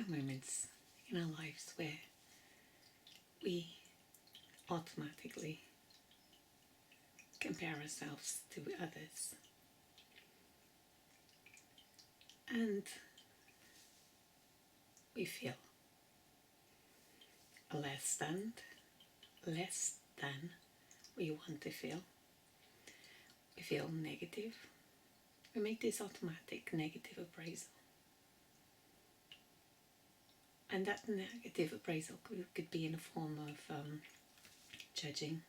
moments in our lives where we automatically compare ourselves to others, and we feel less than we want to feel. We feel negative. We make this automatic negative appraisal. And that negative appraisal could be in the form of judging,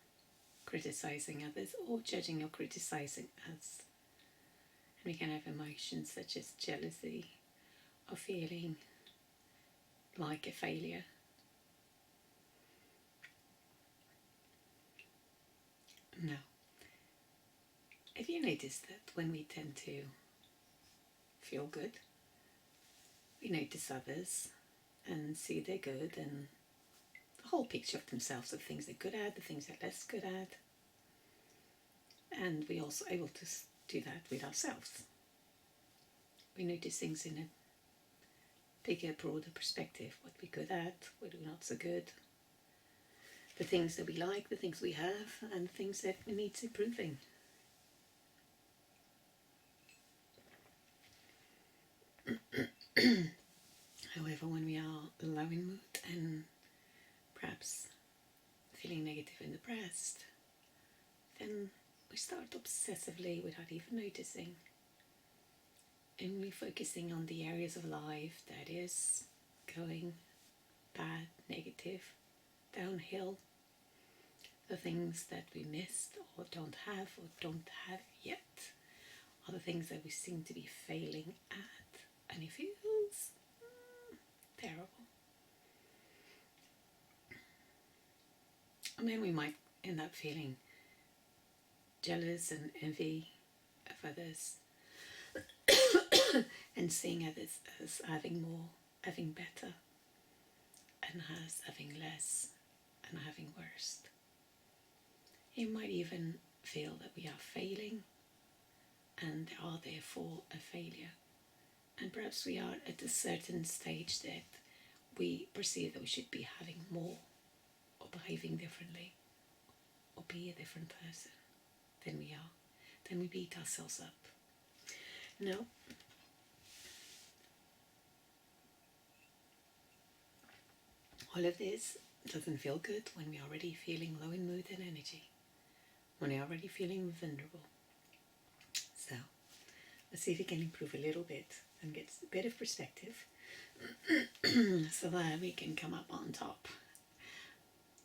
criticizing others, or judging or criticizing us. And we can have emotions such as jealousy, or feeling like a failure. Now, if you notice that when we tend to feel good, we notice others and see they're good and the whole picture of themselves, the things they're good at, the things they're less good at. And we're also able to do that with ourselves. We notice things in a bigger, broader perspective, what we're good at, what we're not so good, the things that we like, the things we have, and the things that we need improving. However, when we are low in mood and perhaps feeling negative and depressed, then we start obsessively, without even noticing, only focusing on the areas of life that is going bad, negative, downhill, the things that we missed or don't have yet, or the things that we seem to be failing at, and it feels terrible. And then we might end up feeling jealous and envy of others and seeing others as having more, having better, and us having less and having worse. You might even feel that we are failing and are therefore a failure. And perhaps we are at a certain stage that we perceive that we should be having more, or behaving differently, or be a different person than we are. Then we beat ourselves up. No. All of this doesn't feel good when we're already feeling low in mood and energy, when we're already feeling vulnerable. So, let's see if we can improve a little bit and get a bit of perspective so that we can come up on top.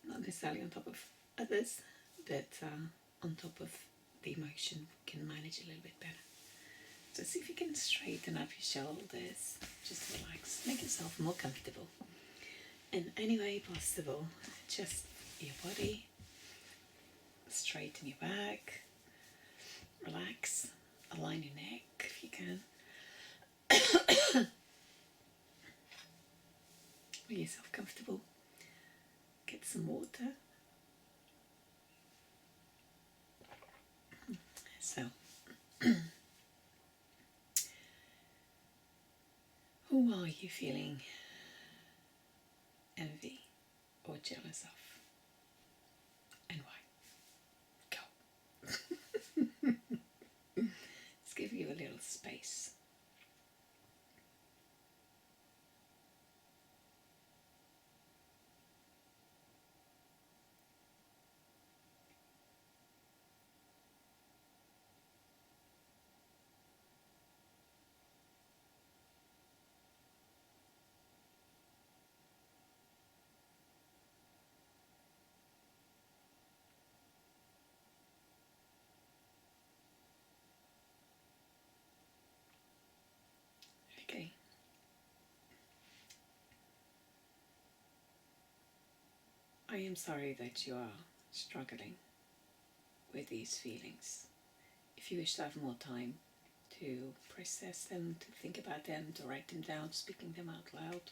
Not necessarily on top of others, but on top of the emotion, we can manage a little bit better. So see if you can straighten up your shoulders, just relax, make yourself more comfortable. In any way possible, just your body, straighten your back, relax, align your neck if you can. Make yourself comfortable. Get some water. So, who are you feeling envy or jealous of? And why? Go. Let's give you a little space. Okay. I am sorry that you are struggling with these feelings. If you wish to have more time to process them, to think about them, to write them down, speaking them out loud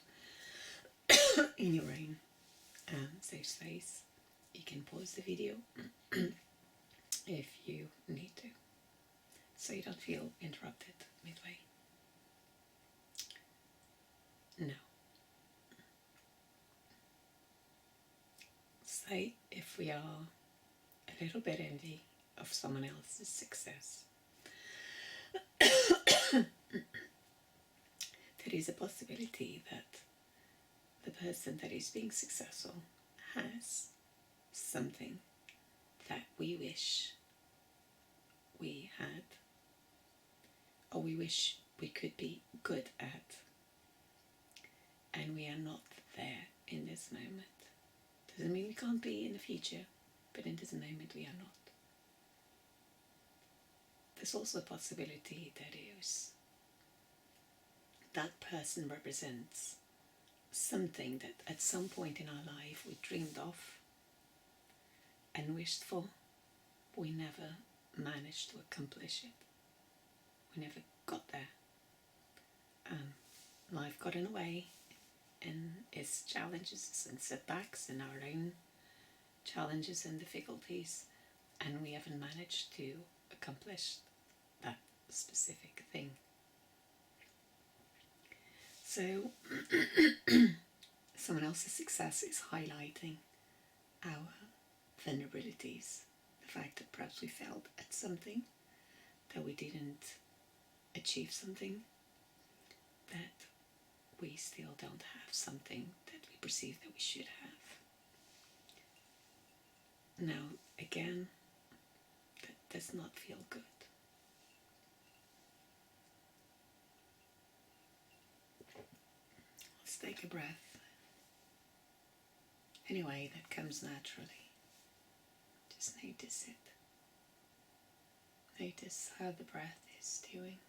in your own safe space, you can pause the video if you need to, so you don't feel interrupted midway. No, like if we are a little bit envy of someone else's success, there is a possibility that the person that is being successful has something that we wish we had, or we wish we could be good at, and we are not there in this moment. Doesn't mean we can't be in the future, but in this moment we are not. There's also a possibility that that person represents something that at some point in our life we dreamed of and wished for, but we never managed to accomplish it. We never got there. Life got in the way, and its challenges and setbacks and our own challenges and difficulties, and we haven't managed to accomplish that specific thing. So someone else's success is highlighting our vulnerabilities, the fact that perhaps we failed at something, that we didn't achieve something, that we still don't have something that we perceive that we should have. Now, again, that does not feel good. Let's take a breath. Anyway, that comes naturally. Just notice it. Notice how the breath is doing.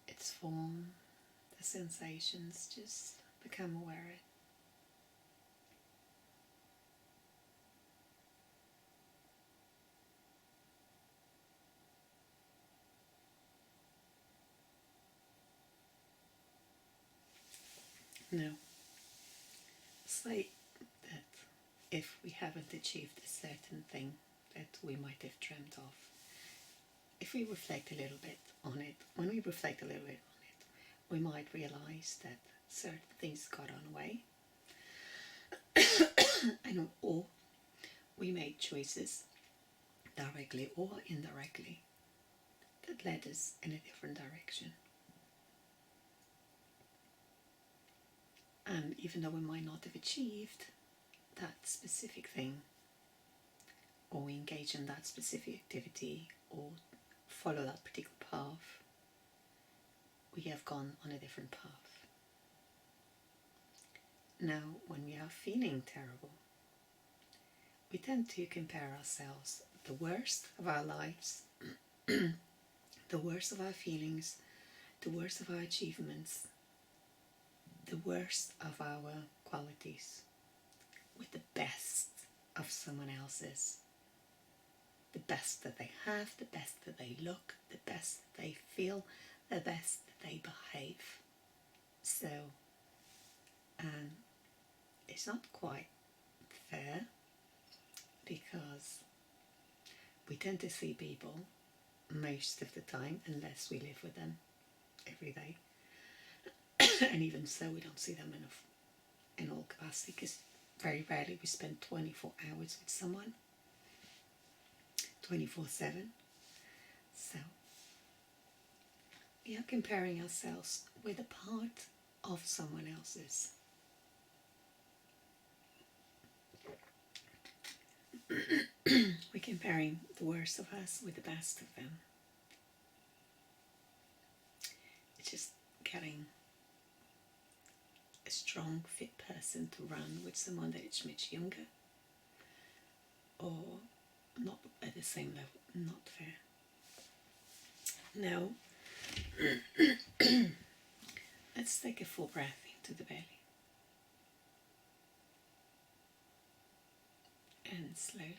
Its form, the sensations, just become aware of it. Now, say that if we haven't achieved a certain thing that we might have dreamt of, if we reflect a little bit on it, when we reflect a little bit on it, we might realize that certain things got on the way, and or we made choices, directly or indirectly, that led us in a different direction. And even though we might not have achieved that specific thing, or engage in that specific activity, or follow that particular path, we have gone on a different path. Now, when we are feeling terrible, we tend to compare ourselves, the worst of our lives, the worst of our feelings, the worst of our achievements, the worst of our qualities, with the best of someone else's. The best that they have, the best that they look, the best that they feel, the best that they behave. So, it's not quite fair, because we tend to see people most of the time, unless we live with them every day, and even so we don't see them enough in all capacity, because very rarely we spend 24 hours with someone, 24/7. So we are comparing ourselves with a part of someone else's. We're comparing the worst of us with the best of them. It's just getting a strong, fit person to run with someone that is much younger, or not at the same level. Not fair. Now, let's take a full breath into the belly. And slowly out.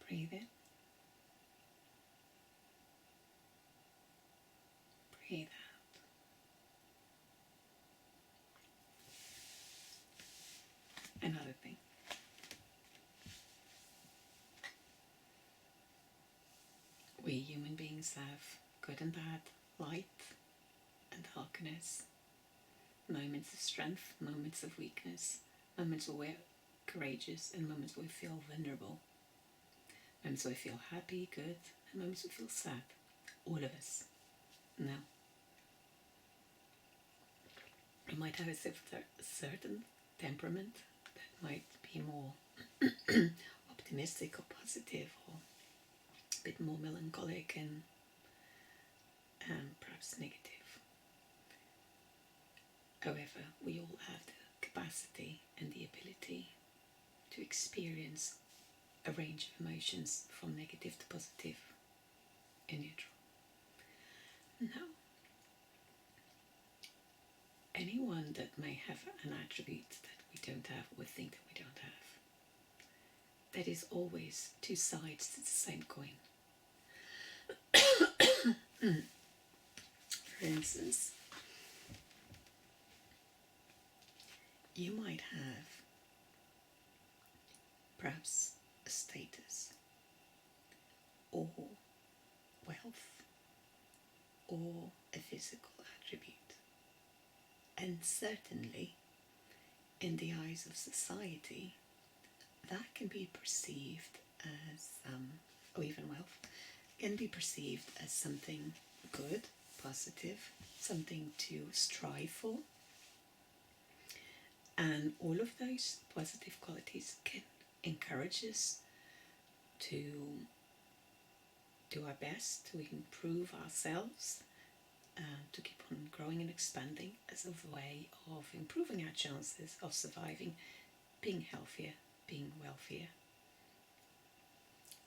Breathe in. Breathe out. Another thing. We human beings have good and bad, light and darkness, moments of strength, moments of weakness, moments where we're courageous, and moments where we feel vulnerable, moments where we feel happy, good, and moments where we feel sad. All of us. Now, we might have a certain temperament that might be more optimistic or positive, or a bit more melancholic and perhaps negative. However, we all have the capacity and the ability to experience a range of emotions from negative to positive and neutral. Now, anyone that may have an attribute that we don't have or think that we don't have, that is always two sides to the same coin. For instance, you might have perhaps a status or wealth or a physical attribute, and certainly in the eyes of society that can be perceived as or even wealth can be perceived as something good, positive, something to strive for. And all of those positive qualities can encourage us to do our best to improve ourselves, to keep on growing and expanding as a way of improving our chances of surviving, being healthier, being wealthier.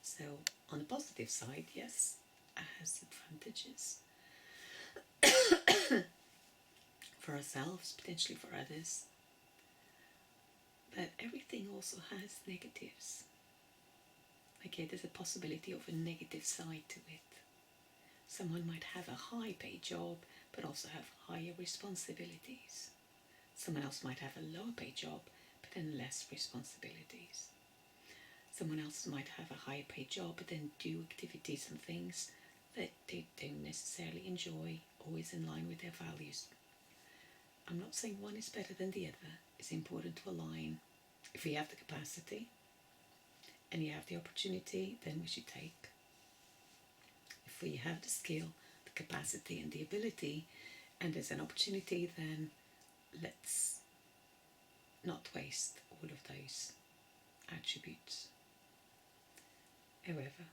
So on the positive side, yes, it has advantages for ourselves, potentially for others. But everything also has negatives. Okay, there's a possibility of a negative side to it. Someone might have a high paid job, but also have higher responsibilities. Someone else might have a lower paid job, but then less responsibilities. Someone else might have a higher paid job, but then do activities and things that they don't necessarily enjoy, always in line with their values. I'm not saying one is better than the other. It's important to align. If we have the capacity and you have the opportunity, then we should take. If we have the skill, the capacity and the ability, and there's an opportunity, then let's not waste all of those attributes. However,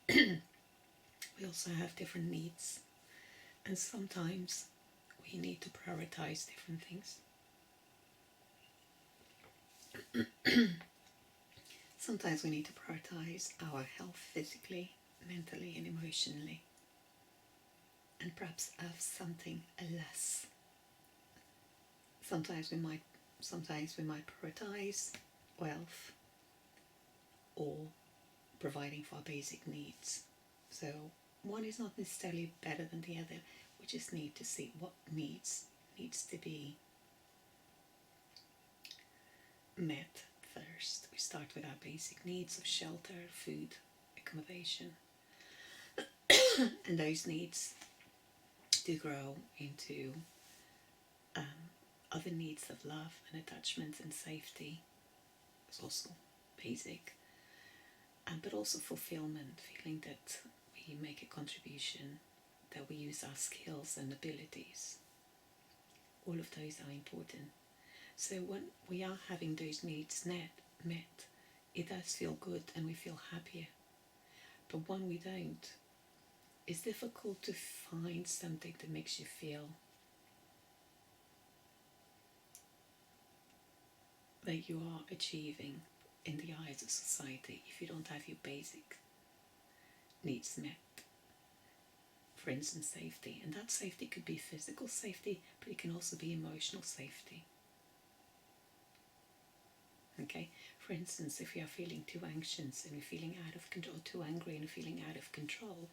we also have different needs, and sometimes we need to prioritize different things. Sometimes we need to prioritize our health physically, mentally and emotionally, and perhaps have something less. Sometimes we might prioritize wealth or providing for our basic needs. So one is not necessarily better than the other. We just need to see what needs to be met first. We start with our basic needs of shelter, food, accommodation. And those needs do grow into other needs of love and attachment and safety. It's also basic. But also fulfillment, feeling that we make a contribution, that we use our skills and abilities. All of those are important. So when we are having those needs met, it does feel good and we feel happier. But when we don't, it's difficult to find something that makes you feel that you are achieving in the eyes of society if you don't have your basic needs met. For instance, safety. And that safety could be physical safety, but it can also be emotional safety. Okay? For instance, if you are feeling too anxious and you're feeling out of control, too angry and you're feeling out of control,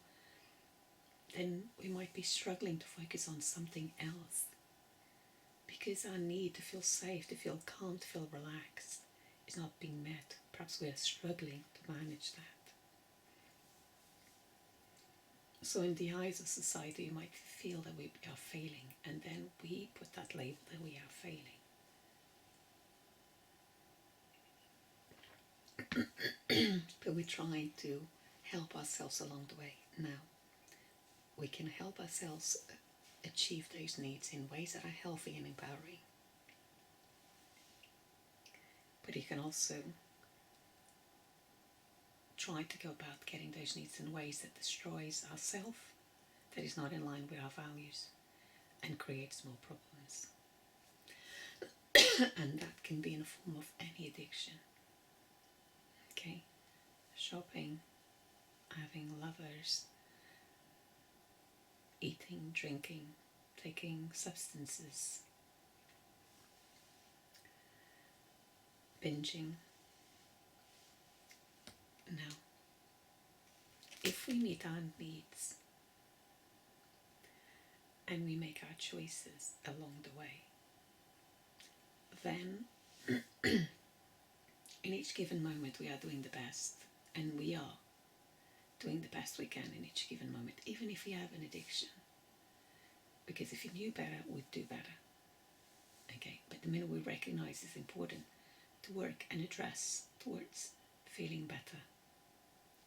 then we might be struggling to focus on something else. Because our need to feel safe, to feel calm, to feel relaxed is not being met. Perhaps we are struggling to manage that. So in the eyes of society, you might feel that we are failing, and then we put that label that we are failing. But we try to help ourselves along the way. Now, we can help ourselves achieve those needs in ways that are healthy and empowering. But you can also try to go about getting those needs in ways that destroys ourself, that is not in line with our values, and creates more problems. And that can be in the form of any addiction. Okay, shopping, having lovers, eating, drinking, taking substances, binging. Now, if we meet our needs and we make our choices along the way, then in each given moment we are doing the best, and we are doing the best we can in each given moment, even if we have an addiction. Because if you knew better, we'd do better. Okay, but the minute we recognize it's important to work and address towards feeling better,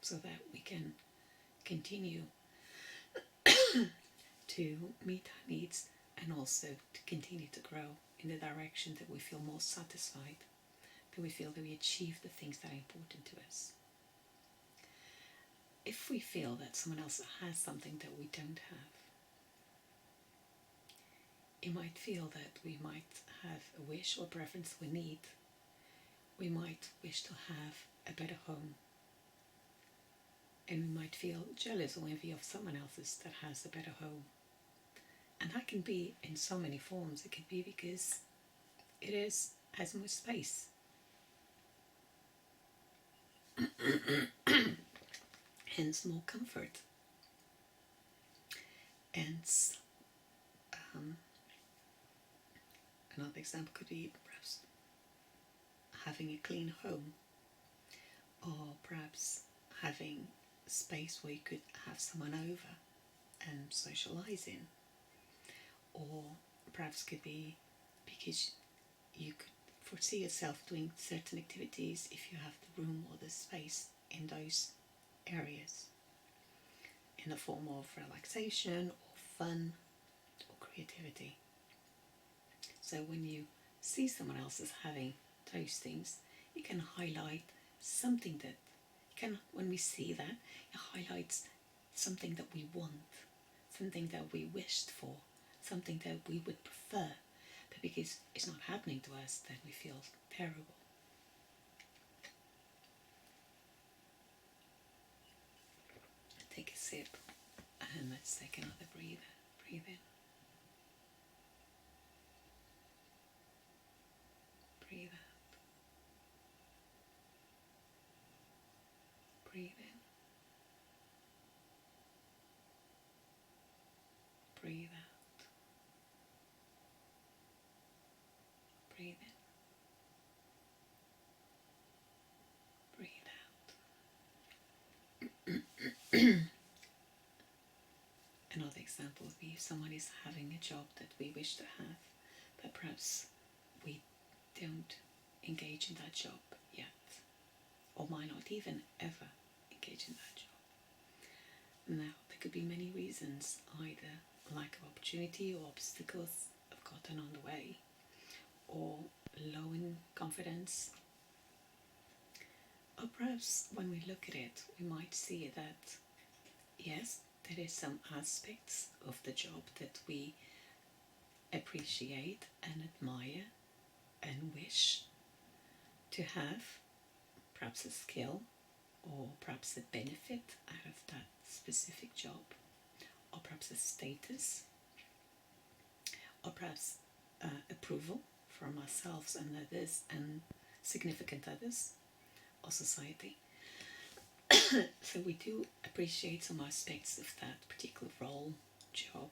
so that we can continue to meet our needs and also to continue to grow in the direction that we feel more satisfied, that we feel that we achieve the things that are important to us. If we feel that someone else has something that we don't have, it might feel that we might have a wish or preference we need. We might wish to have a better home, and we might feel jealous or envy of someone else's that has a better home. And that can be in so many forms. It could be because it has more space. Hence more comfort. And another example could be perhaps having a clean home, or perhaps having space where you could have someone over and socialize in. Or perhaps could be because you could foresee yourself doing certain activities if you have the room or the space in those areas, in the form of relaxation or fun or creativity. So when you see someone else as having those things, you can highlight something that when we see that, it highlights something that we want, something that we wished for, something that we would prefer, but because it's not happening to us, then we feel terrible. Take a sip, and let's take another breathe. Breathe in. Breathe out. Breathe in. Breathe out. Breathe in. Breathe out. Another example would be if someone is having a job that we wish to have, but perhaps we don't engage in that job yet, or might not even ever engage in that job. Now, there could be many reasons, either lack of opportunity or obstacles have gotten on the way, or low in confidence. Or perhaps when we look at it, we might see that, yes, there is some aspects of the job that we appreciate and admire and wish to have, perhaps a skill or perhaps a benefit out of that specific job, or perhaps a status, or perhaps approval from ourselves and others and significant others or society. So we do appreciate some aspects of that particular role, job,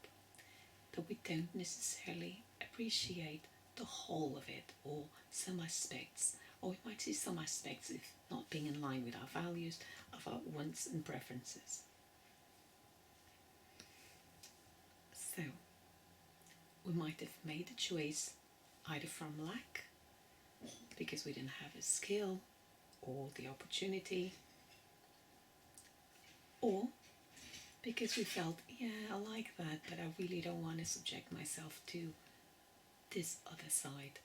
but we don't necessarily appreciate the whole of it, or some aspects, or we might see some aspects of not being in line with our values, of our wants and preferences. So we might have made a choice either from lack, because we didn't have a skill or the opportunity, or because we felt, yeah, I like that, but I really don't want to subject myself to this other side,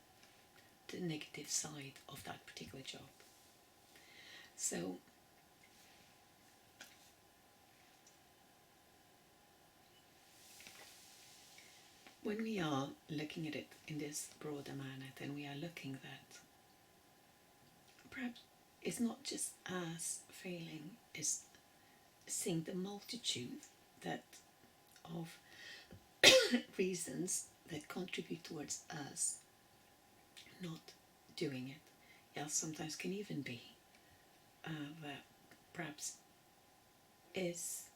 the negative side of that particular job. So when we are looking at it in this broader manner, then we are looking that perhaps it's not just us failing, it's seeing the multitude that of reasons that contribute towards us not doing it. Yeah, sometimes can even be that perhaps is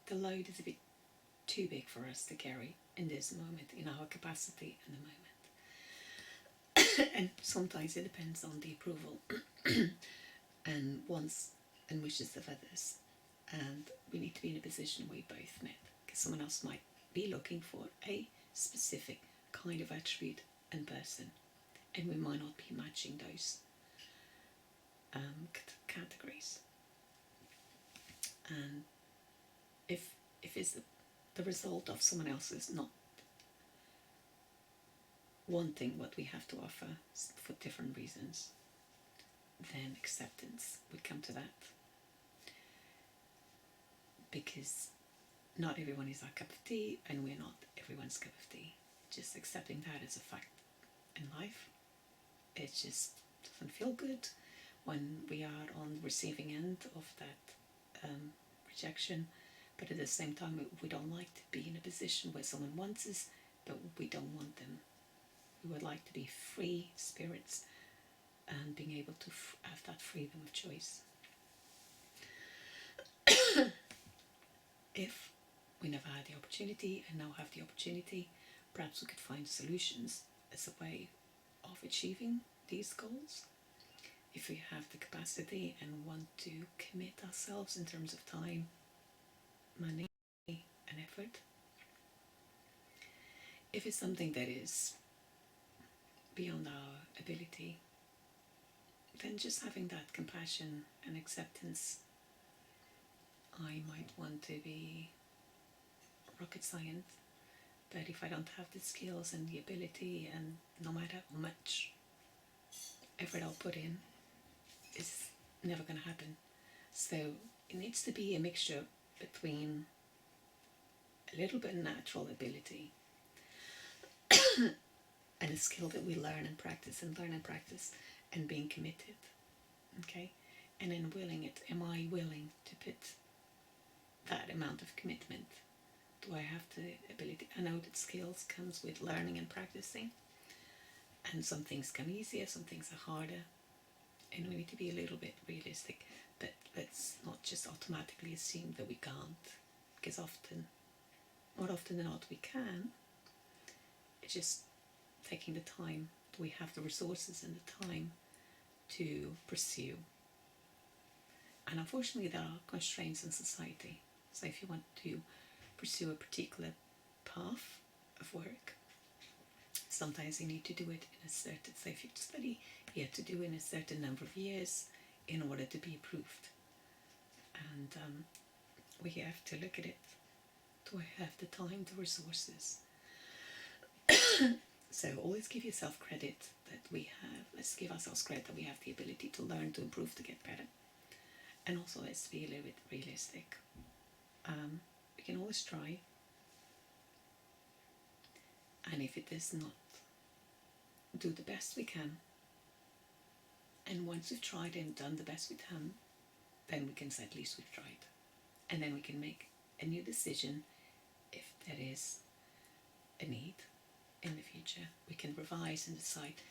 the load is a bit too big for us to carry in this moment, in our capacity in the moment. And sometimes it depends on the approval and wants and wishes of others. And we need to be in a position where we both met, because someone else might be looking for a specific kind of attribute and person, and we might not be matching those categories. And if it's the result of someone else's not wanting what we have to offer for different reasons, then acceptance would come to that. Because not everyone is our cup of tea, and we're not everyone's cup of tea. Just accepting that as a fact in life. It just doesn't feel good when we are on the receiving end of that rejection, but at the same time we don't like to be in a position where someone wants us but we don't want them. We would like to be free spirits and being able to have that freedom of choice. If we never had the opportunity and now have the opportunity, perhaps we could find solutions as a way of achieving these goals. If we have the capacity and want to commit ourselves in terms of time, money, and effort. If it's something that is beyond our ability, then just having that compassion and acceptance. I might want to be rocket science, but if I don't have the skills and the ability, and no matter how much effort I'll put in, it's never going to happen. So it needs to be a mixture between a little bit of natural ability and a skill that we learn and practice and being committed. Okay? And then willing it. Am I willing to put that amount of commitment? Do I have the ability? I know that skills comes with learning and practicing, and some things come easier, some things are harder, and we need to be a little bit realistic. But let's not just automatically assume that we can't, because more often than not, we can. It's just taking the time. Do we have the resources and the time to pursue? And unfortunately, there are constraints in society. So if you want to pursue a particular path of work, sometimes you need to do it in a certain, say if you study, you have to do it in a certain number of years in order to be approved. And we have to look at it. Do I have the time, the resources? So always give yourself credit that we have. Let's give ourselves credit that we have the ability to learn, to improve, to get better. And also let's be a little bit realistic. We can always try. And if it does not, do the best we can. And once we've tried and done the best we can, then we can say at least we've tried. And then we can make a new decision if there is a need in the future. We can revise and decide,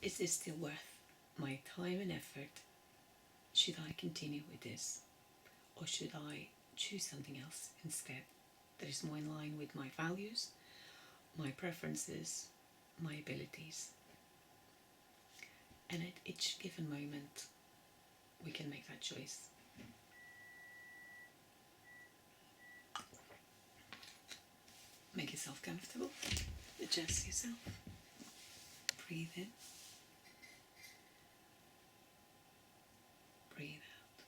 is this still worth my time and effort? Should I continue with this? Or should I choose something else instead that is more in line with my values, my preferences, my abilities? And at each given moment, we can make that choice. comfortable, adjust yourself. Breathe in. Breathe out.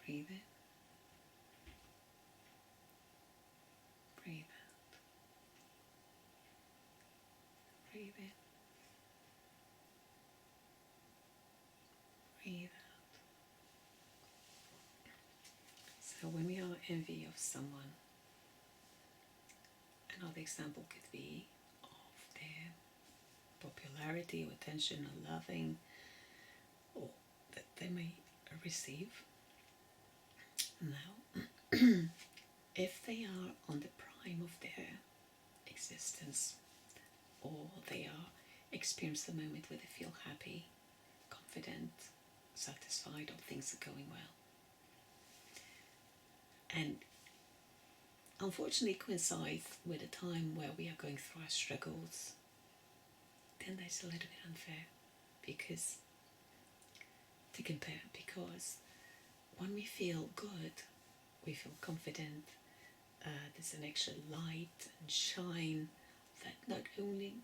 Breathe in. Breathe out. Breathe in. Breathe out. So when we are envy of someone, another example could be of their popularity or attention or loving or that they may receive. Now, if they are on the prime of their existence, or they are experience the moment where they feel happy, confident, satisfied, or things are going well, and unfortunately coincides with a time where we are going through our struggles, then that's a little bit unfair because to compare, because when we feel good, we feel confident, there's an extra light and shine that not only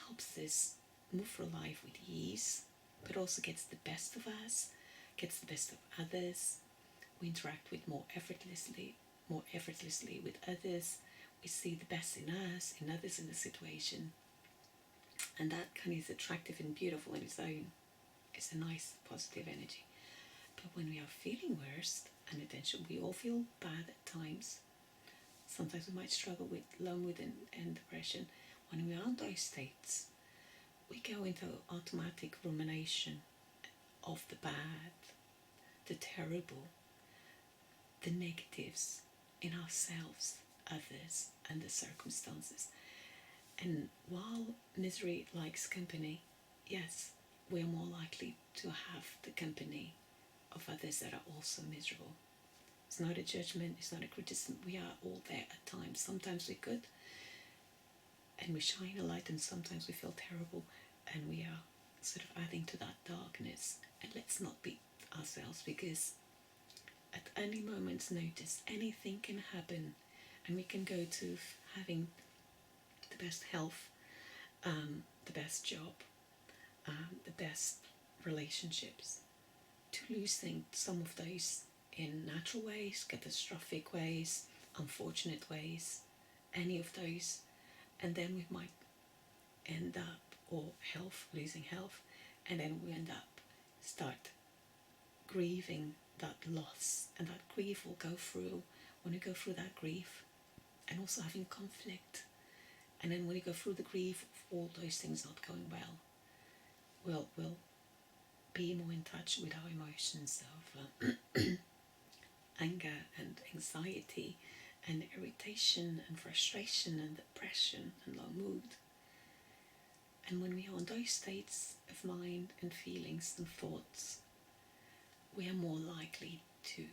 helps us move through life with ease, but also gets the best of us, gets the best of others. We interact with more effortlessly with others. We see the best in us, in others, in the situation, and that kind of is attractive and beautiful in its own. It's a nice positive energy. But when we are feeling worst and attention, we all feel bad at times. Sometimes we might struggle with low mood and depression. When we are in those states, we go into automatic rumination of the bad, the terrible, the negatives in ourselves, others, and the circumstances. And while misery likes company, yes, we are more likely to have the company of others that are also miserable. It's not a judgment, it's not a criticism. We are all there at times. Sometimes we're good and we shine a light, and sometimes we feel terrible and we are sort of adding to that darkness. And let's not beat ourselves, because at any moment's notice anything can happen, and we can go to having the best health, the best job, the best relationships, to losing some of those in natural ways, catastrophic ways, unfortunate ways, any of those, and then we might end up, or losing health, and then we end up start grieving that loss, and that grief will go through, when you go through that grief, and also having conflict, and then when you go through the grief of all those things not going well, we'll be more in touch with our emotions of anger and anxiety and irritation and frustration and depression and low mood. And when we are in those states of mind and feelings and thoughts, we are more likely to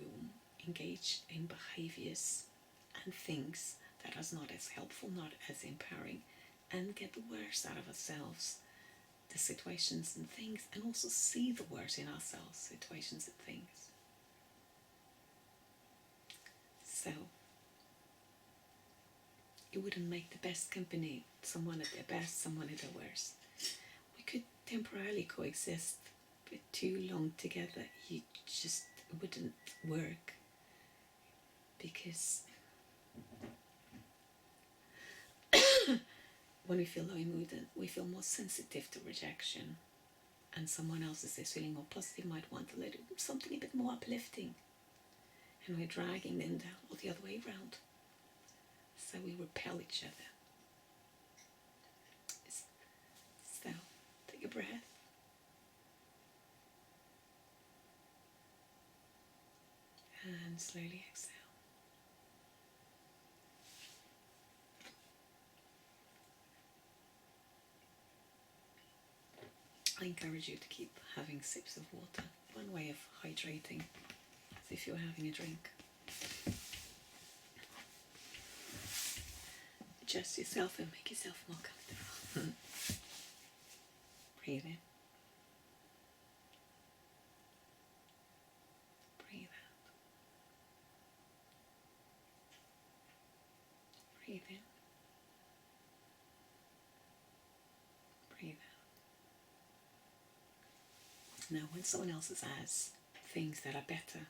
engage in behaviors and things that are not as helpful, not as empowering, and get the worst out of ourselves, the situations and things, and also see the worst in ourselves, situations and things. So it wouldn't make the best company someone at their best, someone at their worst. We could temporarily coexist, but too long together, it just wouldn't work, because when we feel low in mood, we feel more sensitive to rejection, and someone else is feeling more positive might want a little something a bit more uplifting, and we're dragging them down, or the other way around. So we repel each other. So take a breath. And slowly exhale. I encourage you to keep having sips of water. One way of hydrating is if you're having a drink. Adjust yourself and make yourself more comfortable. Breathe in. Breathe out. Breathe in. Breathe out. Now, when someone else has things that are better,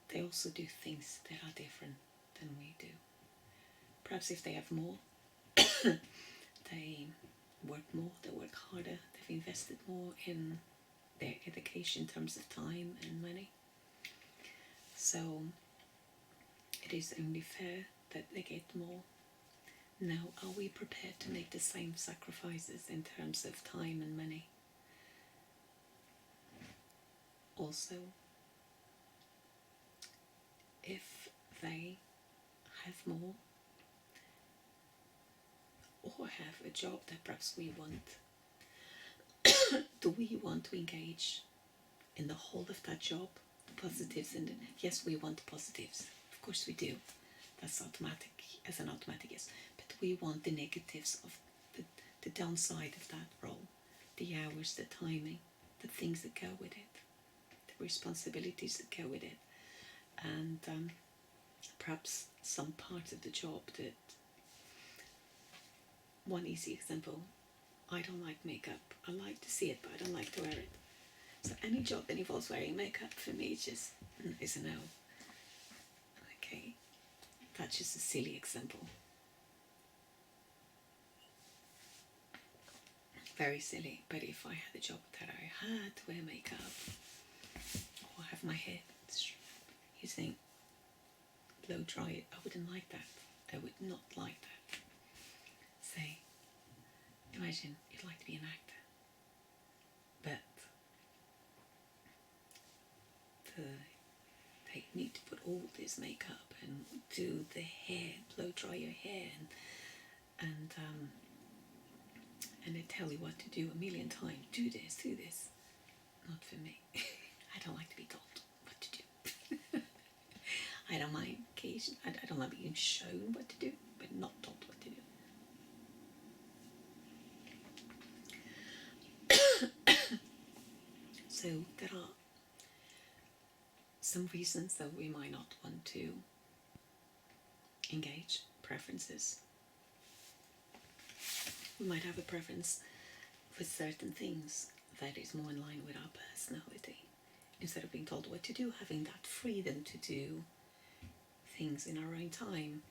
they also do things that are different than we do. Perhaps if they have more, they work more, they work harder, they've invested more in their education in terms of time and money. So it is only fair that they get more. Now, are we prepared to make the same sacrifices in terms of time and money? Also, if they have more or have a job that perhaps we want, do we want to engage in the whole of that job, the positives? And yes, we want the positives, of course we do, that's automatic, as an automatic yes, but we want the negatives of the downside of that role, the hours, the timing, the things that go with it, the responsibilities that go with it, and perhaps some parts of the job that, one easy example, I don't like makeup. I like to see it, but I don't like to wear it. So any job that involves wearing makeup for me just is a no. Okay, that's just a silly example. Very silly, but if I had a job that I had to wear makeup or have my hair using blow dry it, I wouldn't like that. I would not like that. Say, imagine you'd like to be an actor, but they need to put all this makeup and do the hair, blow dry your hair, and they tell you what to do a million times. Do this, do this. Not for me. I don't like to be told what to do. I don't mind occasion. I don't like being shown what to do, but not told what to do. So there are some reasons that we might not want to engage, preferences. We might have a preference for certain things that is more in line with our personality. Instead of being told what to do, having that freedom to do things in our own time,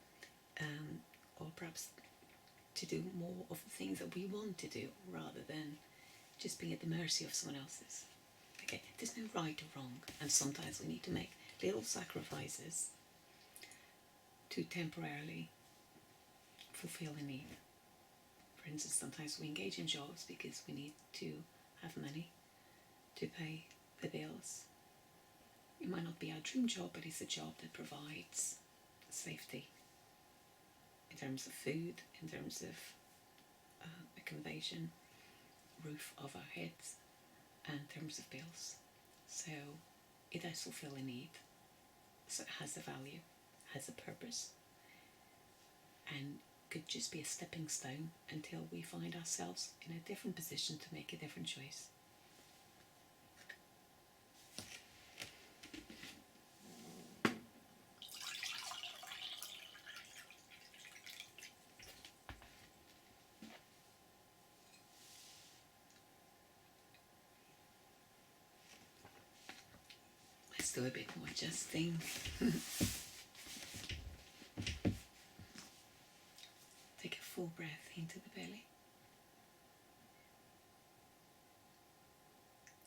or perhaps to do more of the things that we want to do rather than just being at the mercy of someone else's. Okay, there's no right or wrong, and sometimes we need to make little sacrifices to temporarily fulfill a need. For instance, sometimes we engage in jobs because we need to have money to pay the bills. It might not be our dream job, but it's a job that provides safety in terms of food, in terms of accommodation, roof over our heads, and in terms of bills. So it does fulfill a need. So it has a value, has a purpose, and could just be a stepping stone until we find ourselves in a different position to make a different choice. Let's do a bit more adjusting. Take a full breath into the belly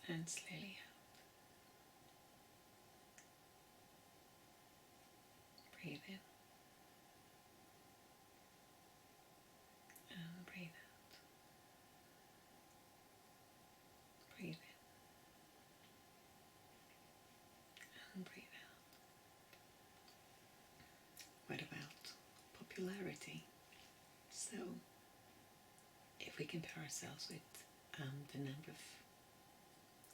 and slowly out. Breathe in and breathe out. Breathe in and breathe out. What about popularity? So, if we compare ourselves with the number of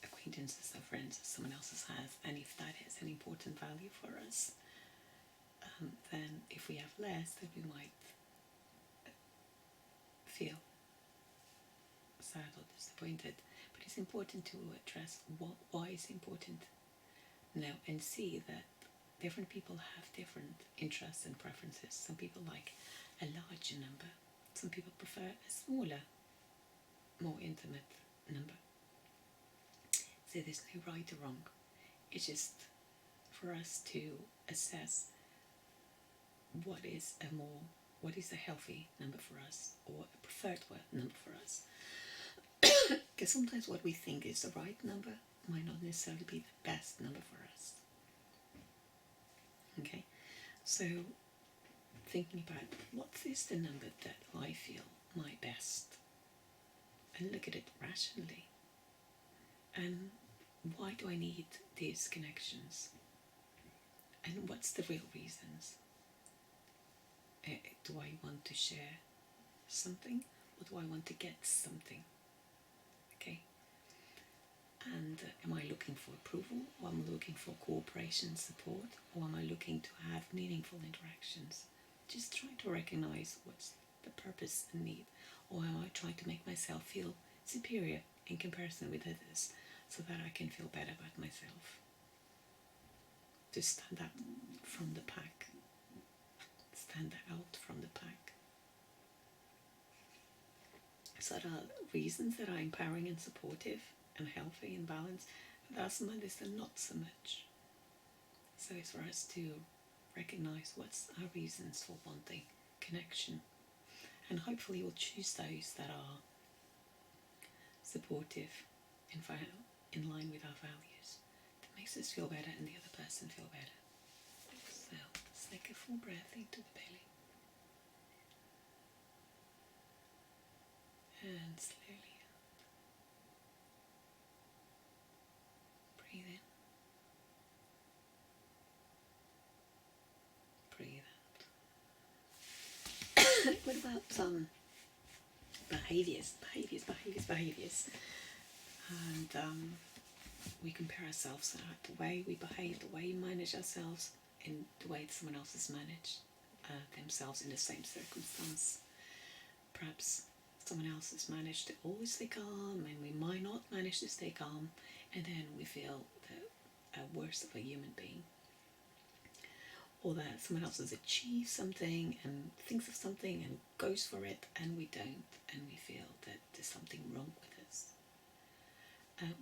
acquaintances or friends that someone else has, and if that has an important value for us, then if we have less, then we might feel sad or disappointed. But it's important to address why it's important now and see that different people have different interests and preferences. Some people like a larger number. Some people prefer a smaller, more intimate number. So there's no right or wrong. It's just for us to assess what is a healthy number for us, or a preferred number for us. Because sometimes what we think is the right number might not necessarily be the best number for us. Okay, so thinking about what is the number that I feel my best, and look at it rationally. And why do I need these connections? And what's the real reasons? Do I want to share something, or do I want to get something? Okay. And am I looking for approval, or am I looking for cooperation, support, or am I looking to have meaningful interactions? Just trying to recognize what's the purpose and need, or am I trying to make myself feel superior in comparison with others, so that I can feel better about myself? To stand out from the pack. Stand out from the pack. So there are reasons that are empowering and supportive and healthy and balanced. There are some others that are not so much. So it's for us to recognize what's our reasons for wanting connection. And hopefully we'll choose those that are supportive, in line with our values. That makes us feel better and the other person feel better. So let's take a full breath into the belly. And slowly out. Breathe in. Breathe out. What about behaviors? And we compare ourselves to the way we behave, the way we manage ourselves, in the way someone else has managed themselves in the same circumstance. Perhaps someone else has managed to always stay calm, and we might not manage to stay calm, and then we feel the worst of a human being. Or that someone else has achieved something and thinks of something and goes for it, and we don't, and we feel that there's something wrong with us.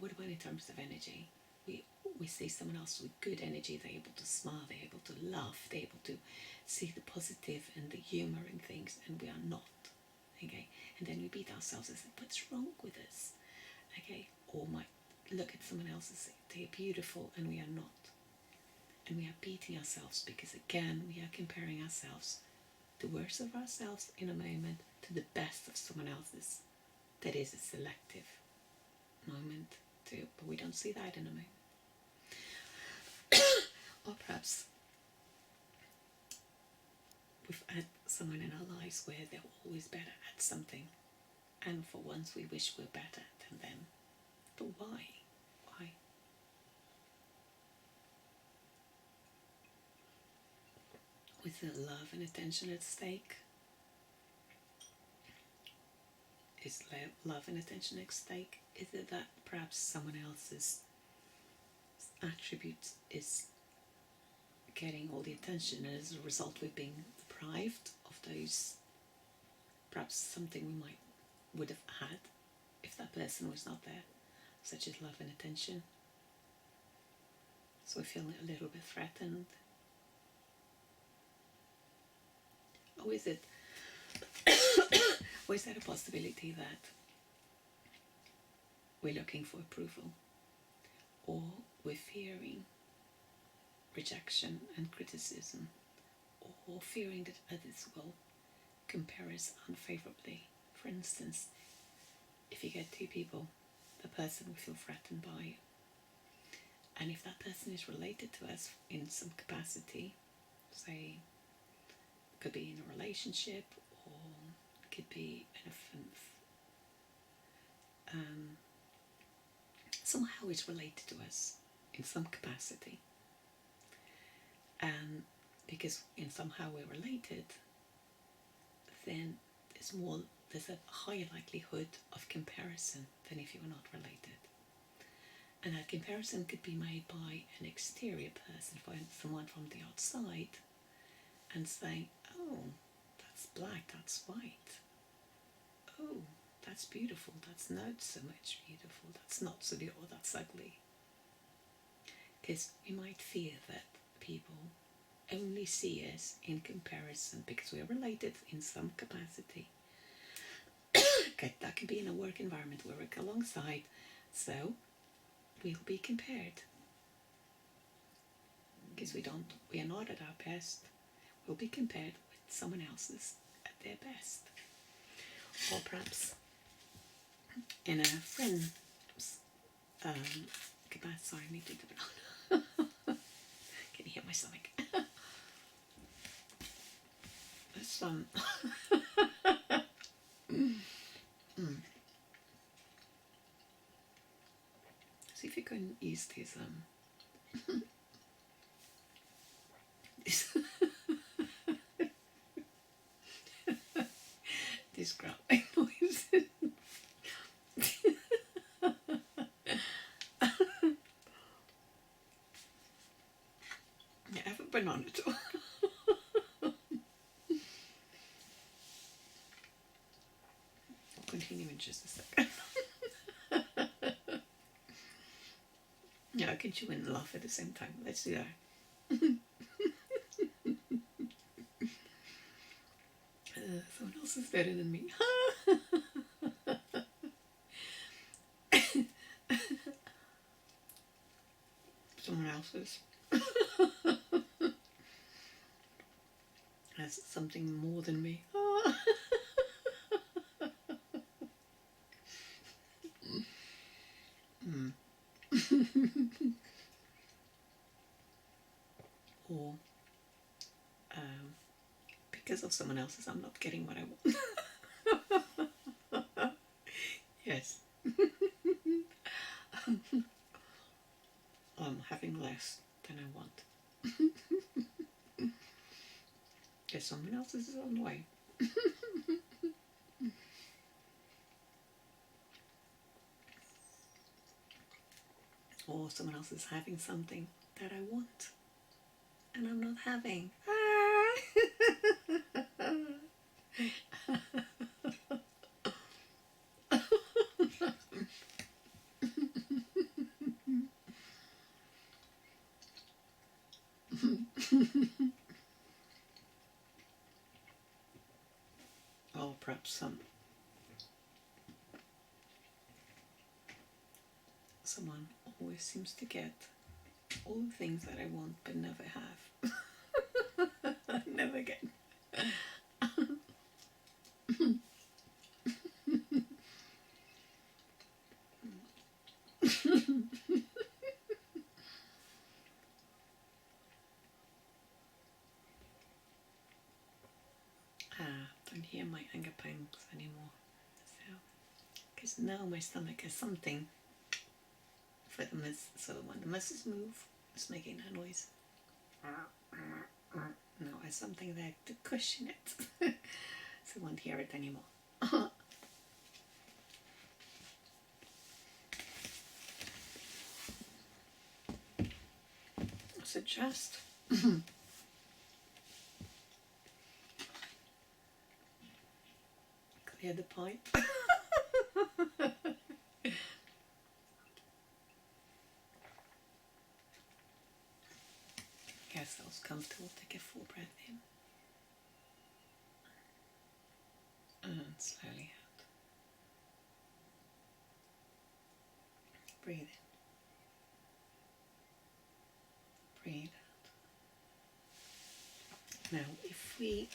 What about in terms of energy? We see someone else with good energy, they're able to smile, they're able to laugh, they're able to see the positive and the humor in things, and we are not. Okay, and then we beat ourselves and say, what's wrong with us? Okay, or might look at someone else and say, they're beautiful, and we are not. And we are beating ourselves because, again, we are comparing ourselves, the worst of ourselves in a moment, to the best of someone else's. That is a selective moment too, but we don't see that in a moment. Or perhaps we've had someone in our lives where they're always better at something, and for once we wish we're better than them. But why? Why? With the love and attention at stake? Is love and attention at stake? Is it that perhaps someone else's attributes is getting all the attention, and as a result we're being deprived of those, perhaps something we would have had if that person was not there, such as love and attention? So we're feeling a little bit threatened. Or is it or is there a possibility that we're looking for approval, or we're fearing rejection and criticism, or fearing that others will compare us unfavorably? For instance, if you get two people, the person we feel threatened by, and if that person is related to us in some capacity, say, could be in a relationship, or could be in somehow it's related to us in some capacity, and because in somehow we're related, then there's a higher likelihood of comparison than if you were not related. And that comparison could be made by an exterior person, by someone from the outside, and saying, oh, that's black, that's white. Oh, that's beautiful, that's not so much beautiful, that's not so beautiful, that's ugly. Because we might fear that people only see us in comparison because we're related in some capacity. Okay, that could be in a work environment, we work alongside, so we'll be compared. Because we are not at our best, we'll be compared with someone else's at their best. Or perhaps in a friend's capacity. Sorry, I need to do it. Can you hear my stomach? This See if you can use these these growling noises. Yeah, I have a banana too. I'll continue in just a second. Yeah, I can chew and laugh at the same time. Let's do that. Someone else is better than me. Someone else's has something more than me. Or because of someone else's, I'm not getting what I want. Yes. I'm having less than I want. Because someone else is his own way. Or someone else is having something that I want and I'm not having. Or perhaps someone always seems to get all the things that I want but never have. Never get. Don't hear my anger pangs anymore. So, because now my stomach has something for the mist. So when the muscles move, it's making that noise. Now I have something there to cushion it, so I won't hear it anymore. So just clear the pipe. Get yourselves comfortable. Take a full breath in and slowly out. Breathe in. Breathe out. Now, if we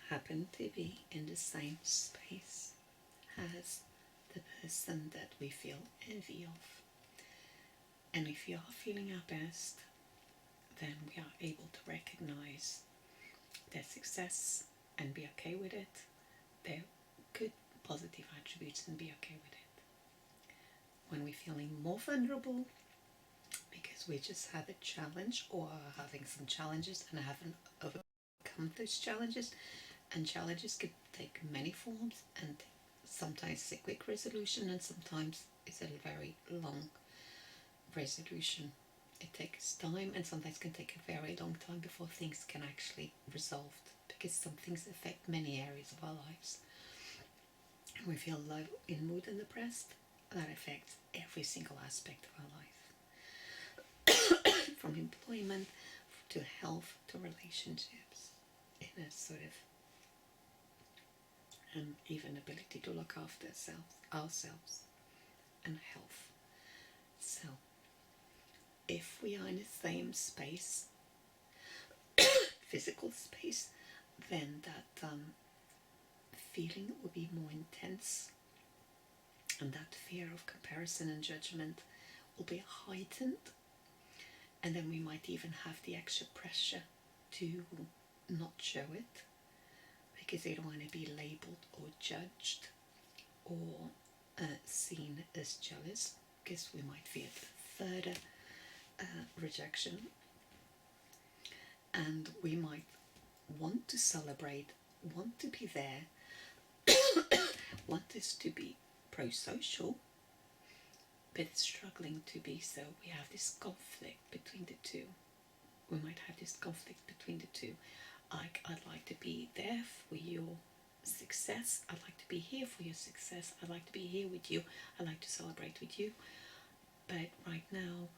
happen to be in the same space as the person that we feel envy of, and if we are feeling our best, then we are able to recognize their success and be okay with it, their good positive attributes, and be okay with it. When we're feeling more vulnerable because we just had a challenge or are having some challenges and haven't overcome those challenges, and challenges could take many forms, and sometimes it's a quick resolution and sometimes it's a very long resolution. It takes time, and sometimes can take a very long time before things can actually resolve, because some things affect many areas of our lives. We feel low in mood and depressed, that affects every single aspect of our life, from employment to health to relationships, in a sort of even ability to look after ourselves and health. So if we are in the same space, physical space, then that feeling will be more intense, and that fear of comparison and judgment will be heightened, and then we might even have the extra pressure to not show it, because they don't want to be labelled or judged or seen as jealous, because we might fear further rejection, and we might want to celebrate, want to be there, want this to be pro-social, but it's struggling to be so. We have this conflict between the two. We might have this conflict between the two. I'd like to be there for your success. I'd like to be here for your success. I'd like to be here with you. I'd like to celebrate with you. But right now,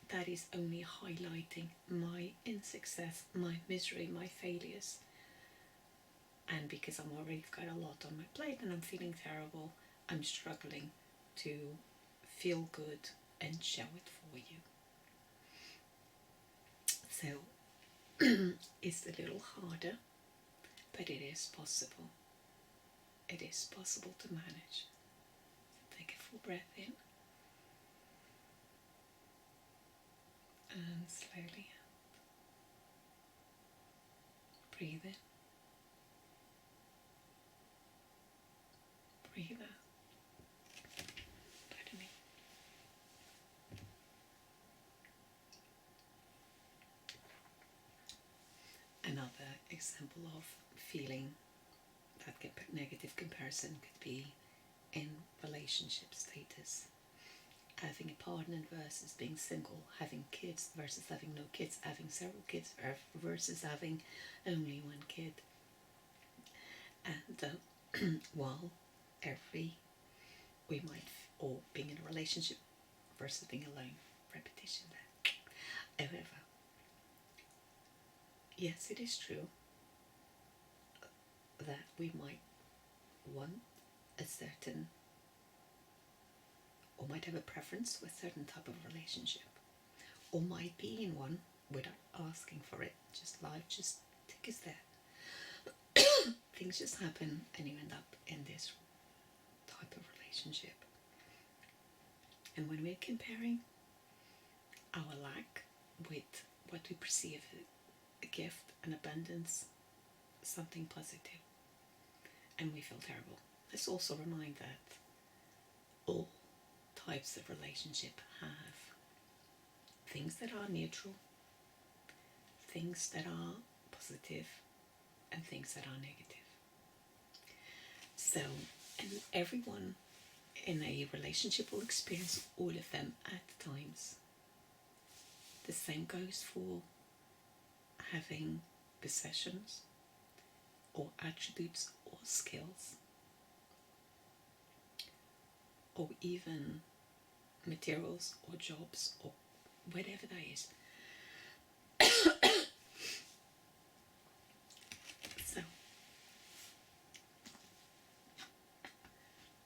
that is only highlighting my insuccess, my misery, my failures. And because I'm already got a lot on my plate and I'm feeling terrible, I'm struggling to feel good and show it for you. So it's a little harder, but it is possible. It is possible to manage. Take a full breath in and slowly out. Breathe in. Breathe out. Pardon me. Another example of feeling that negative comparison could be in relationship status. Having a partner versus being single, having kids versus having no kids, having several kids versus having only one kid. And while we might, or being in a relationship versus being alone, repetition there. However, yes, it is true that we might want a certain, or might have a preference for a certain type of relationship, or might be in one without asking for it. Just life just takes us there. Things just happen and you end up in this type of relationship. And when we're comparing our lack with what we perceive a gift, an abundance, something positive, and we feel terrible. Let's also remind that all types of relationship have things that are neutral, things that are positive, and things that are negative. So, and everyone in a relationship will experience all of them at times. The same goes for having possessions or attributes or skills, or even materials or jobs or whatever that is. So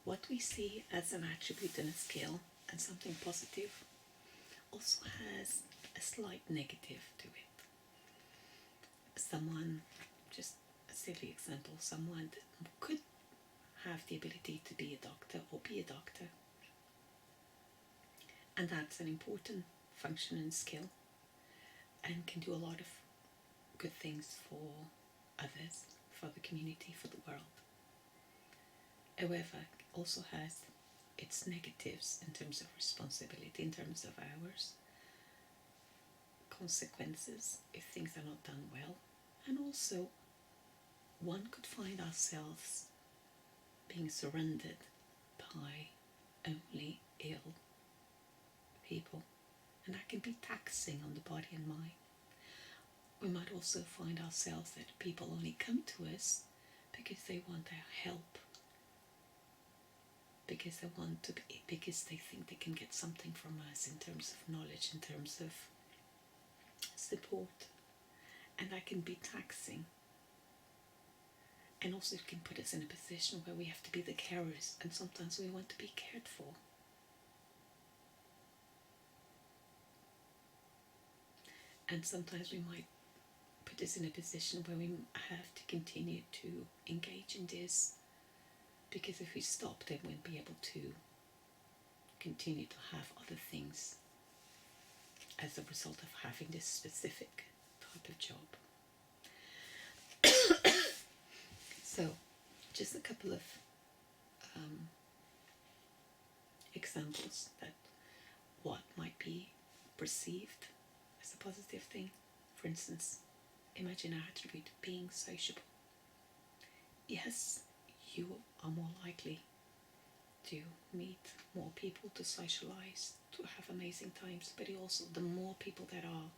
what we see as an attribute and a skill and something positive also has a slight negative to it. Someone, just a silly example, someone that could have the ability to be a doctor or be a doctor, and that's an important function and skill and can do a lot of good things for others, for the community, for the world. However, it also has its negatives in terms of responsibility, in terms of hours, consequences if things are not done well, and also one could find ourselves being surrounded by only ill people, and that can be taxing on the body and mind. We might also find ourselves that people only come to us because they want our help, because they think they can get something from us in terms of knowledge, in terms of support, and that can be taxing. And also it can put us in a position where we have to be the carers, and sometimes we want to be cared for. And sometimes we might put us in a position where we have to continue to engage in this, because if we stop, then we'll be able to continue to have other things as a result of having this specific type of job. So, just a couple of examples that what might be perceived as a positive thing. For instance, imagine our attribute being sociable. Yes, you are more likely to meet more people, to socialize, to have amazing times, but also the more people that are,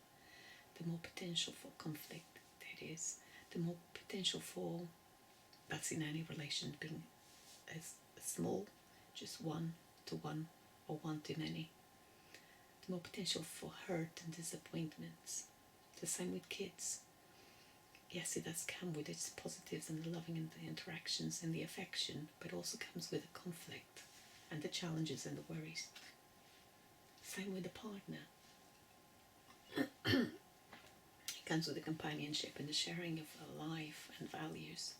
the more potential for conflict there is, the more potential for, that's in any relation, being as small, just one to one or one to many, the more potential for hurt and disappointments. The same with kids. Yes, it does come with its positives and the loving and the interactions and the affection, but also comes with the conflict and the challenges and the worries. Same with the partner. It comes with the companionship and the sharing of a life and values,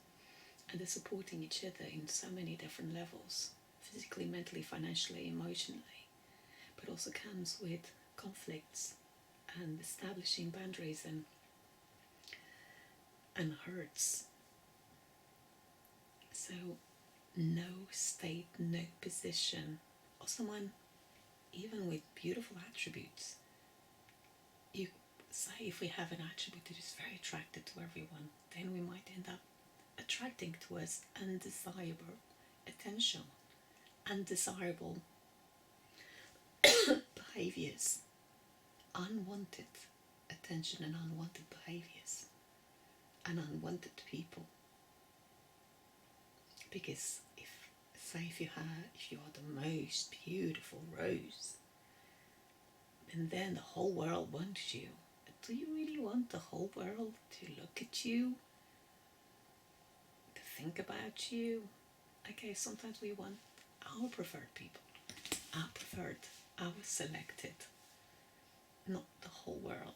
and the supporting each other in so many different levels, physically, mentally, financially, emotionally, but also comes with conflicts and establishing boundaries and hurts. So no state, no position, or someone even with beautiful attributes. You say if we have an attribute that is very attractive to everyone, then we might end up attracting to us undesirable attention, undesirable behaviors, unwanted attention and unwanted behaviors, and unwanted people. Because if you are the most beautiful rose, and then the whole world wants you. Do you really want the whole world to look at you, to think about you? Okay, sometimes we want our preferred people, our preferred, our selected, not the whole world.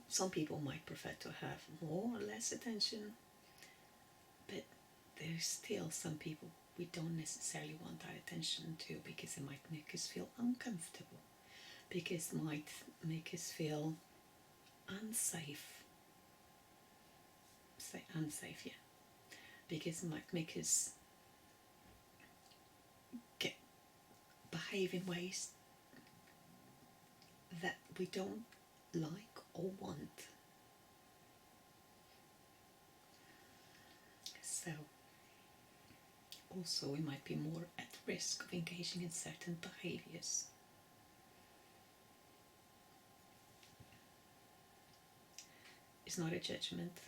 Some people might prefer to have more or less attention, but there's still some people we don't necessarily want our attention to, because it might make us feel uncomfortable, because it might make us feel unsafe. Say unsafe, yeah. Because it might make us behave in ways that we don't like or want. So also we might be more at risk of engaging in certain behaviors. It's not a judgment.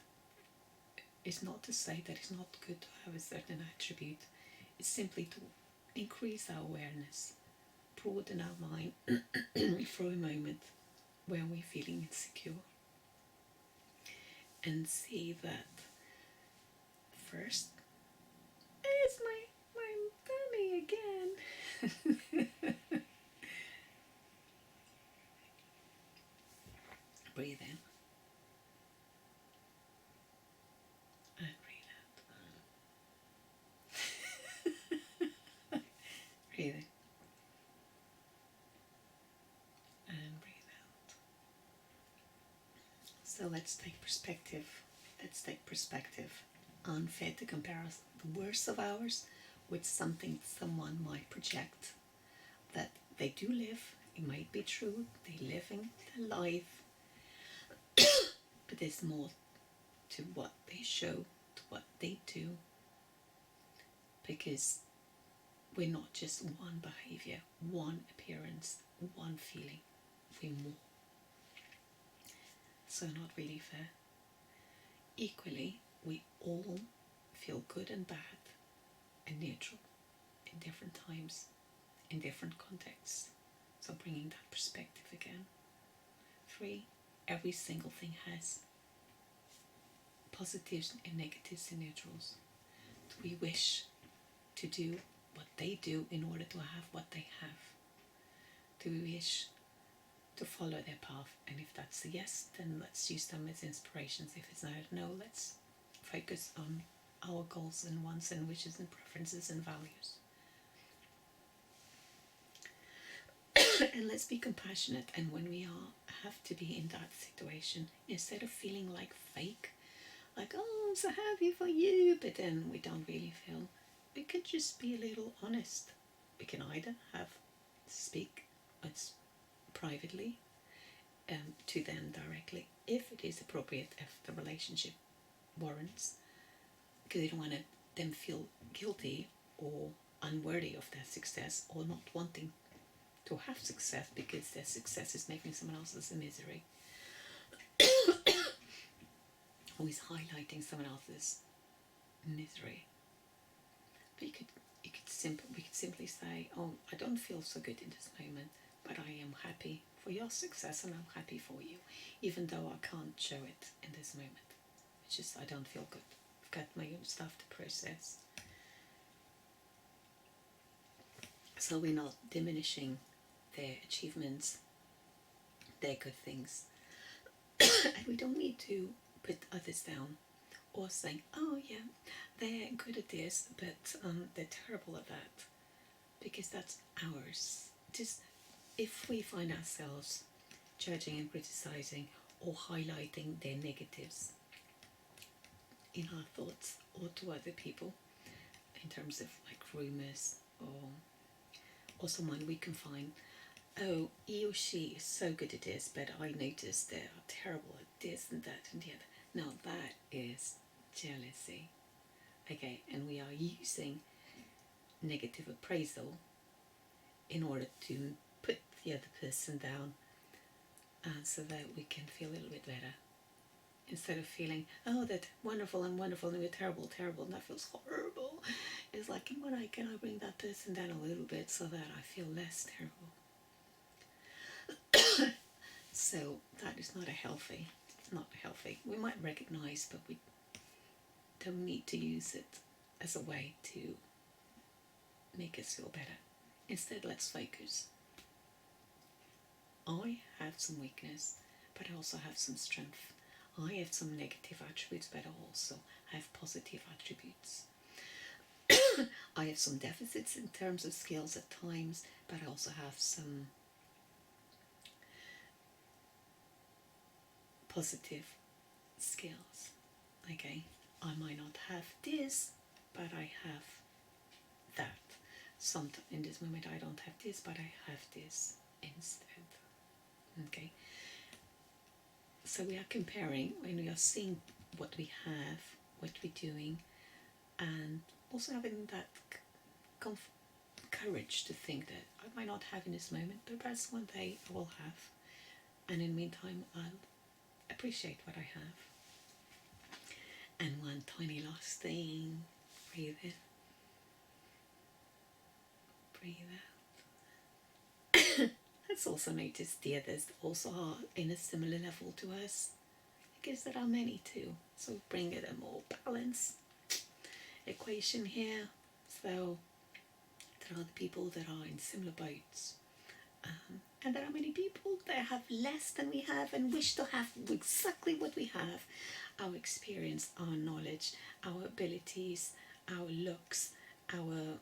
It's not to say that it's not good to have a certain attribute. It's simply to increase our awareness, broaden our mind for a moment where we're feeling insecure, and see that first, it's my tummy again. Breathe in and breathe out. Breathe in and breathe out. So let's take perspective. Unfair to compare the worst of ours with something someone might project that they do live. It might be true, they're living their life, but there's more to what they show, to what they do, because we're not just one behavior, one appearance, one feeling. We're more. So not really fair. Equally, we all feel good and bad and neutral in different times, in different contexts. So bringing that perspective again. 3, every single thing has positives and negatives and neutrals. We wish to do what they do in order to have what they have. Do we wish to follow their path? And if that's a yes, then let's use them as inspirations. If it's not a no, let's focus on our goals and wants and wishes and preferences and values. And let's be compassionate. And when we have to be in that situation, instead of feeling like fake, like, oh, I'm so happy for you, but then we don't really feel, we could just be a little honest. We can either speak privately to them directly, if it is appropriate, if the relationship warrants, because you don't want them feel guilty or unworthy of their success, or not wanting to have success because their success is making someone else's a misery. Always highlighting someone else's misery. But we could simply say, oh, I don't feel so good in this moment, but I am happy for your success and I'm happy for you, even though I can't show it in this moment. It's just I don't feel good. I've got my own stuff to process. So we're not diminishing their achievements, their good things. And we don't need to put others down or saying, oh yeah, they're good at this, but they're terrible at that, because that's ours. Just if we find ourselves judging and criticizing or highlighting their negatives in our thoughts or to other people, in terms of like rumors or someone we can find, oh, he or she is so good at this, but I noticed they are terrible at this and that and the other. Now that is jealousy. Okay, and we are using negative appraisal in order to put the other person down, so that we can feel a little bit better. Instead of feeling, oh, that's wonderful and wonderful and we're terrible, terrible, and that feels horrible. It's like, can I bring that person down a little bit so that I feel less terrible? So that is not healthy. We might recognize, but we don't need to use it as a way to make us feel better. Instead, let's focus. I have some weakness, but I also have some strength. I have some negative attributes, but I also have positive attributes. I have some deficits in terms of skills at times, but I also have some positive skills. Okay, I might not have this, but I have that. Sometimes in this moment I don't have this, but I have this instead. Okay, so we are comparing when we are seeing what we have, what we're doing, and also having that courage to think that I might not have in this moment, but perhaps one day I will have, and in the meantime I'll appreciate what I have. And one tiny last thing, breathe in, breathe out. Let's also notice the others also are in a similar level to us, because there are many too, so bring it a more balanced equation here. So there are the people that are in similar boats, and there are many people that have less than we have and wish to have exactly what we have: our experience, our knowledge, our abilities, our looks, our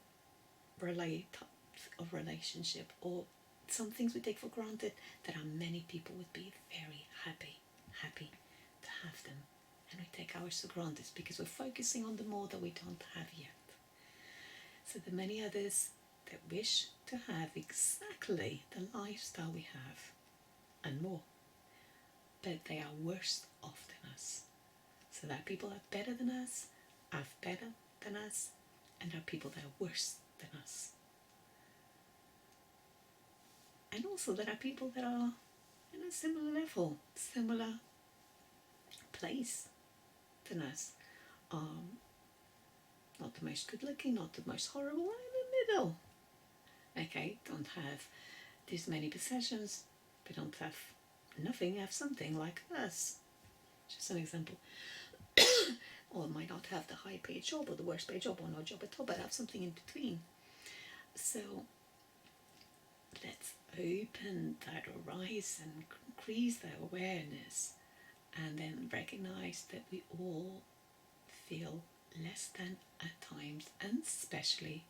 relationship, or some things we take for granted. There are many people would be very happy to have them, and we take ours for granted because we're focusing on the more that we don't have yet. So the many others that wish to have exactly the lifestyle we have and more, but they are worse off than us. So there are people that are better than us, have better than us, and there are people that are worse than us. And also there are people that are in a similar level, similar place than us. Not the most good looking, not the most horrible, in the middle. Okay, don't have this many possessions, but don't have nothing, have something like us. Just an example. Or might not have the high paid job or the worst paid job or no job at all, but have something in between. So let's open that horizon, increase that awareness, and then recognize that we all feel less than at times, and especially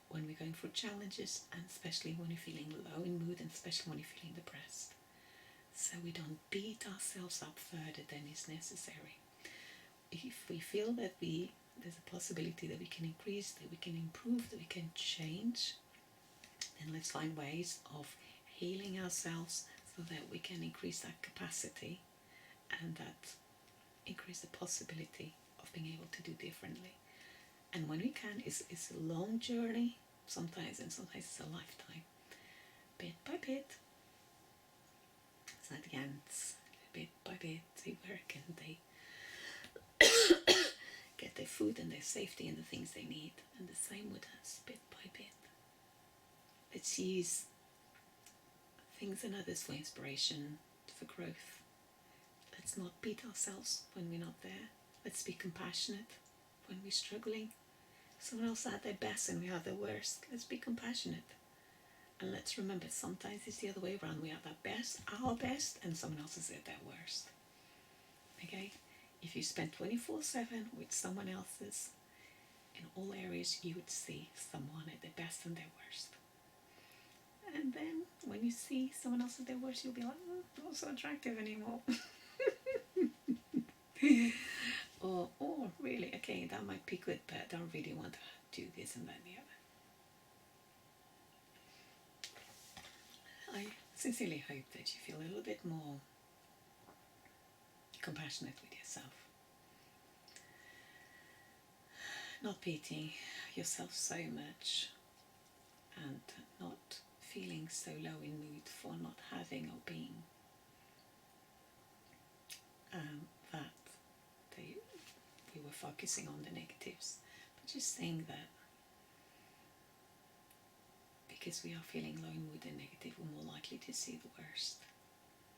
when we're going through challenges, and especially when you're feeling low in mood, and especially when you're feeling depressed. So we don't beat ourselves up further than is necessary. If we feel that there's a possibility that we can increase, that we can improve, that we can change, then let's find ways of healing ourselves so that we can increase that capacity and that increase the possibility of being able to do differently. And when we can, it's a long journey sometimes, and sometimes it's a lifetime. Bit by bit, it's like the ants, bit by bit, they work and they get their food and their safety and the things they need. And the same with us, bit by bit. Let's use things and others for inspiration, for growth. Let's not beat ourselves when we're not there. Let's be compassionate when we're struggling. Someone else had their best and we have their worst. Let's be compassionate. And let's remember, sometimes it's the other way around. We have our best, and someone else is at their worst. Okay? If you spend 24/7 with someone else's, in all areas you would see someone at their best and their worst. And then when you see someone else at their worst, you'll be like, not so attractive anymore. or really, okay, that might be good, but I don't really want to do this and that and the other. I sincerely hope that you feel a little bit more compassionate with yourself. Not beating yourself so much, and not feeling so low in mood for not having or being that we were focusing on the negatives, but just saying that because we are feeling low in mood and negative, we're more likely to see the worst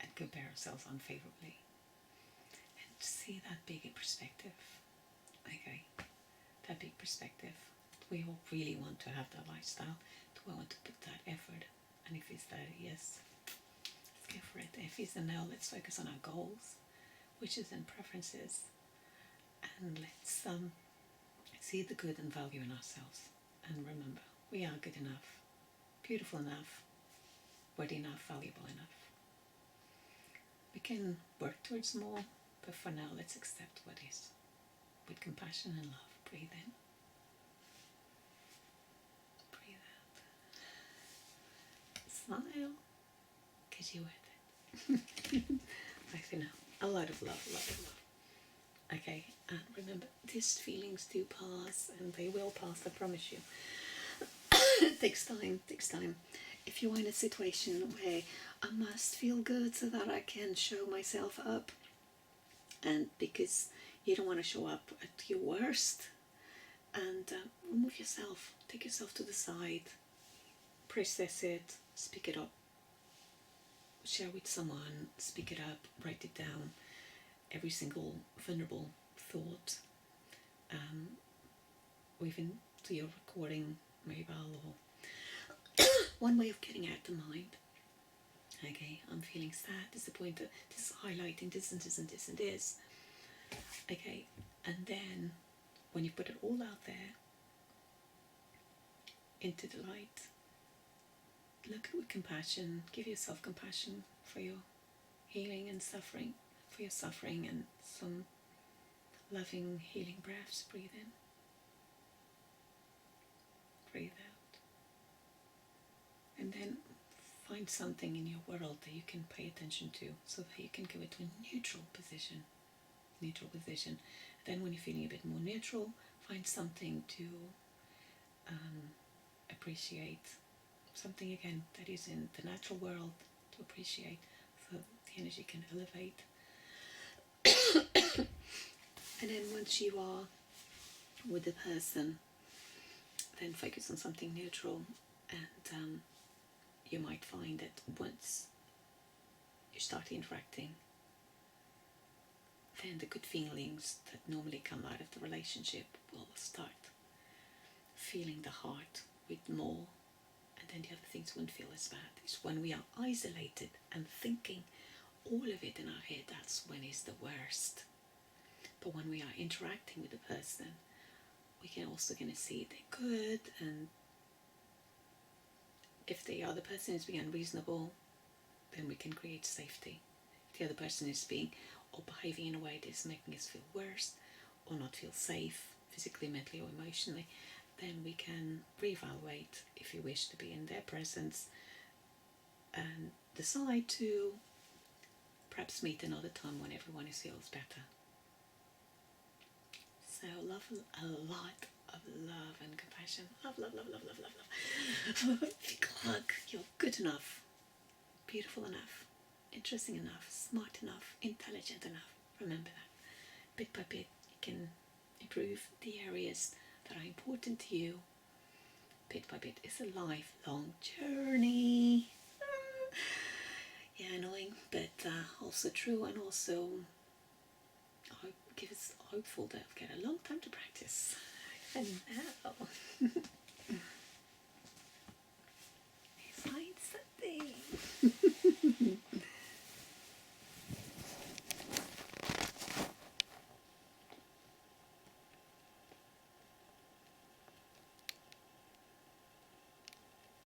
and compare ourselves unfavorably, and see that bigger perspective. Okay, that big perspective. Do we all really want to have that lifestyle? Do we want to put that effort? And if it's that yes, let's go for it. If it's a no, let's focus on our goals, wishes and preferences, and let's see the good and value in ourselves. And remember, we are good enough, beautiful enough, worthy enough, valuable enough. We can work towards more, but for now, let's accept what is with compassion and love. Breathe in, breathe out, smile, because you're worth it. I feel now a lot of love, a lot of love. Okay, and remember, these feelings do pass, and they will pass, I promise you. It takes time. If you're in a situation where I must feel good so that I can show myself up, and because you don't want to show up at your worst, and remove yourself, take yourself to the side, process it, speak it up, share with someone, speak it up, write it down, every single vulnerable thought, even to your recording mobile, or one way of getting out the mind. Okay, I'm feeling sad, disappointed, this is highlighting this and this and this and this. Okay, and then when you put it all out there into the light, look at it with compassion, give yourself compassion for your healing and suffering, for your suffering, and some loving healing breaths. Breathe in, breathe out, and then find something in your world that you can pay attention to, so that you can go into a neutral position. Then when you're feeling a bit more neutral, find something to appreciate, something again that is in the natural world to appreciate, so the energy can elevate. And then once you are with the person, then focus on something neutral, and you might find that once you start interacting, then the good feelings that normally come out of the relationship will start feeling the heart with more, and then the other things won't feel as bad. It's when we are isolated and thinking all of it in our head, that's when it's the worst. But when we are interacting with the person, we can also going to see they're good, and if the other person is being unreasonable, then we can create safety. If the other person is being or behaving in a way that is making us feel worse or not feel safe, physically, mentally, or emotionally, then we can reevaluate if you wish to be in their presence and decide to perhaps meet another time when everyone feels better. So love, a lot of love and compassion. Love, love, love, love, love, love, love. Big hug. You're good enough, beautiful enough, interesting enough, smart enough, intelligent enough. Remember that. Bit by bit, you can improve the areas that are important to you. Bit by bit. It's a lifelong journey. Yeah, annoying, but also true, and also give us hopeful that I've got a long time to practice. And now